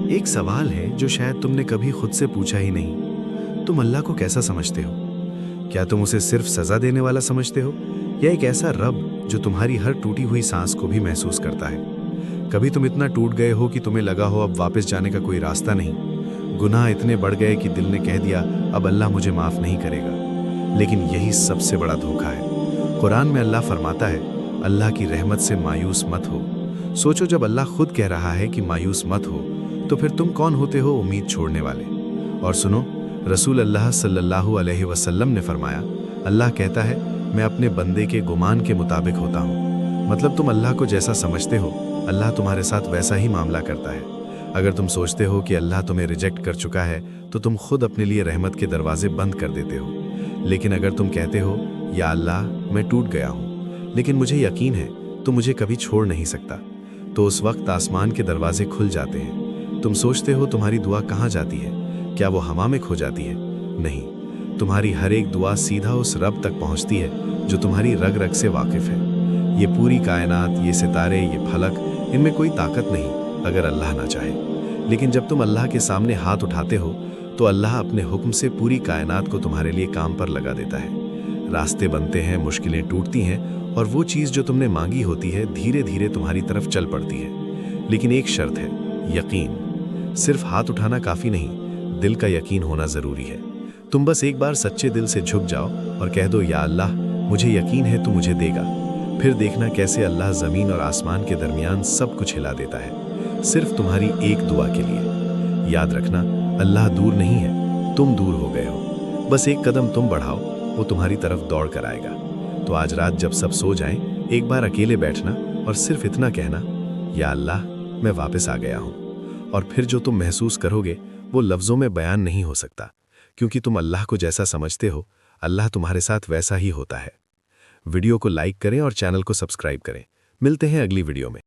ایک سوال ہے جو شاید تم نے کبھی خود سے پوچھا ہی نہیں۔ تم اللہ کو کیسا سمجھتے ہو؟ کیا تم اسے صرف سزا دینے والا سمجھتے ہو، یا ایک ایسا رب جو تمہاری ہر ٹوٹی ہوئی سانس کو بھی محسوس کرتا ہے؟ کبھی تم اتنا ٹوٹ گئے ہو کہ تمہیں لگا ہو اب واپس جانے کا کوئی راستہ نہیں؟ گناہ اتنے بڑھ گئے کہ دل نے کہہ دیا اب اللہ مجھے معاف نہیں کرے گا۔ لیکن یہی سب سے بڑا دھوکہ ہے۔ قرآن میں اللہ فرماتا ہے، اللہ کی رحمت سے مایوس مت ہو۔ سوچو، جب اللہ خود کہہ رہا ہے کہ مایوس مت ہو، تو پھر تم کون ہوتے ہو امید چھوڑنے والے؟ اور سنو، رسول اللہ صلی اللہ علیہ وسلم نے فرمایا، اللہ کہتا ہے میں اپنے بندے کے گمان کے مطابق ہوتا ہوں۔ مطلب تم اللہ کو جیسا سمجھتے ہو، اللہ تمہارے ساتھ ویسا ہی معاملہ کرتا ہے۔ اگر تم سوچتے ہو کہ اللہ تمہیں ریجیکٹ کر چکا ہے تو تم خود اپنے لیے رحمت کے دروازے بند کر دیتے ہو۔ لیکن اگر تم کہتے ہو یا اللہ میں ٹوٹ گیا ہوں لیکن مجھے یقین ہے تو مجھے کبھی چھوڑ نہیں سکتا، تو اس وقت آسمان کے دروازے کھل جاتے ہیں۔ تم سوچتے ہو تمہاری دعا کہاں جاتی ہے؟ کیا وہ ہوا میں کھو جاتی ہے؟ نہیں، تمہاری ہر ایک دعا سیدھا اس رب تک پہنچتی ہے جو تمہاری رگ رگ سے واقف ہے۔ یہ پوری کائنات، یہ ستارے، یہ پھلک، ان میں کوئی طاقت نہیں اگر اللہ نہ چاہے۔ لیکن جب تم اللہ کے سامنے ہاتھ اٹھاتے ہو تو اللہ اپنے حکم سے پوری کائنات کو تمہارے لیے کام پر لگا دیتا ہے۔ راستے بنتے ہیں، مشکلیں ٹوٹتی ہیں، اور وہ چیز جو تم نے مانگی ہوتی ہے دھیرے دھیرے تمہاری طرف چل پڑتی ہے۔ لیکن ایک شرط ہے، یقین۔ صرف ہاتھ اٹھانا کافی نہیں، دل کا یقین ہونا ضروری ہے۔ تم بس ایک بار سچے دل سے جھک جاؤ اور کہہ دو، یا اللہ مجھے یقین ہے تو مجھے دے گا۔ پھر دیکھنا کیسے اللہ زمین اور آسمان کے درمیان سب کچھ ہلا دیتا ہے، صرف تمہاری ایک دعا کے لیے۔ یاد رکھنا، اللہ دور نہیں ہے، تم دور ہو گئے ہو۔ بس ایک قدم تم بڑھاؤ، وہ تمہاری طرف دوڑ کر آئے گا۔ تو آج رات جب سب سو جائیں، ایک بار اکیلے بیٹھنا اور صرف اتنا کہنا، یا اللہ میں واپس آ گیا ہوں۔ اور پھر جو تم محسوس کرو گے وہ لفظوں میں بیان نہیں ہو سکتا، کیونکہ تم اللہ کو جیسا سمجھتے ہو اللہ تمہارے ساتھ ویسا ہی ہوتا ہے۔ ویڈیو کو لائک کریں اور چینل کو سبسکرائب کریں۔ ملتے ہیں اگلی ویڈیو میں۔